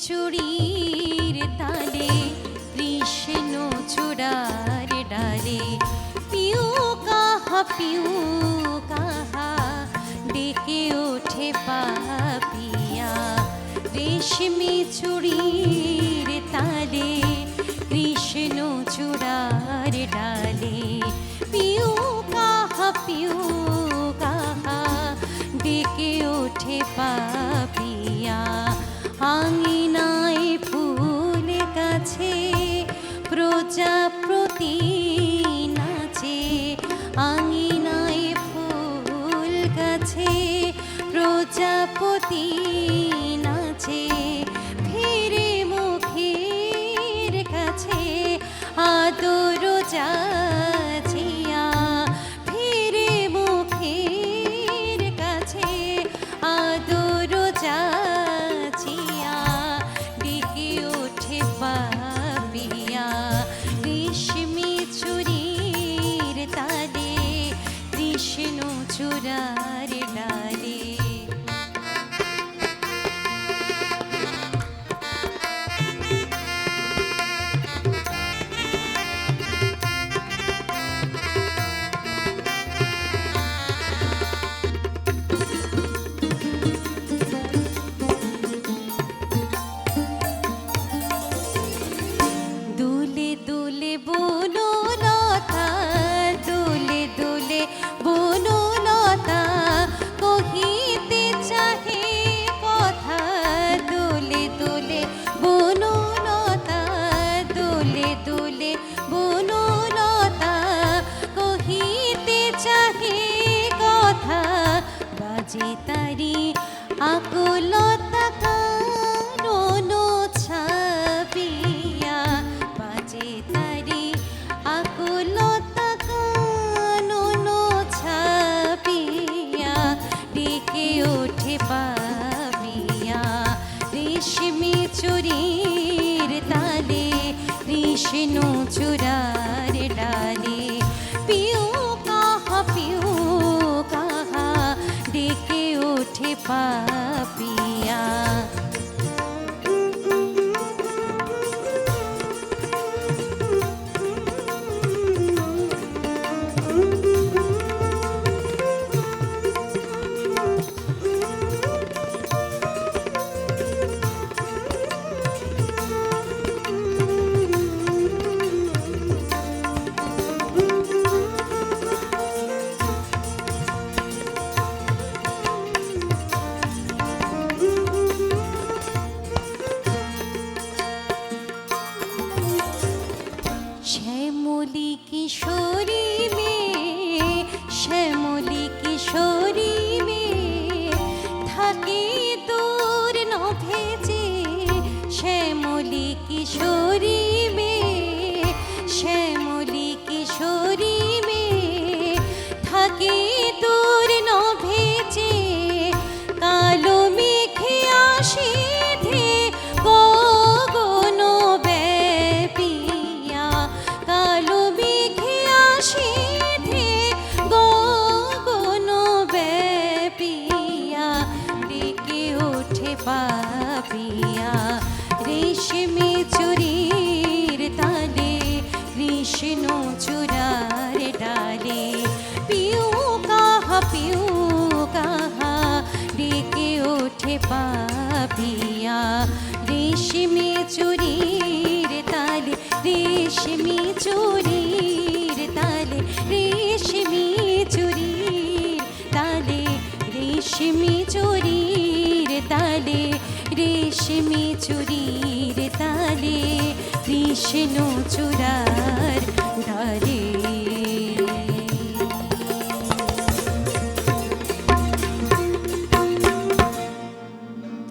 চুড়ির তালে কৃষ্ণ চূড়ার ডালে পিউ কাহা ডেকে ওঠে পাপিয়া রেশমি চুড়ির তালে কৃষ্ণ চূড়ার ডালে পিউ কাহা ডেকে ওঠে পাপিয়া আঙিনায় ফুল গাছে প্রজাপতি নাচে আঙিনায় ফুল গাছে প্রজাপতি নাচে ফিরে মুখের কাছে আদর যাচিয়া ফিরে মুখের কাছে আদর যাচিয়া ডেকে ওঠে পাপিয়া রেশমি চুড়ির তালে কৃষ্ণ চূড়ার ডালে দুলে দুলে বনলতা দুলে দুলে বনলতা কহিতে চাহে কথা দুলে দুলে বনলতা দুলে দুলে বনলতা কহিতে চাহে কথা বাজে তারি আকুলতা কানন ছাপিয়া বাজে তারি আকুলতা কানন ছাপিয়া ডেকে ওঠে পাপিয়া রেশমি চুড়ির তালে কৃষ্ণ চূড়ার ডালে পিউ কাহা ডেকে ওঠে পাপিয়া শ্যামলী কিশোরী মেয়ে শ্যামলী কিশোরী মেয়ে থাকে দূর নভেজে শ্যামলী কিশোরী মেয়ে শ্যামলী কিশোরী মেয়ে থাকে দূর নভেজে কালো মেঘে আসে ধে গগন ব্যাপিয়া কালো মেঘে আসে ধে গগন ব্যাপিয়া ডেকে ওঠে পাপিয়া রেশমি চুড়ির তালে কৃষ্ণ চূড়ার ডালে পিউ কাহা ডেকে ওঠে পাপিয়া রেশমি চুড়ির তালে রেশমি চুড়ির তালে রেশমি চুড়ির তালে রেশমি চুড়ির তালে রেশমি চুড়ির তালে কৃষ্ণ চূড়ার ডালে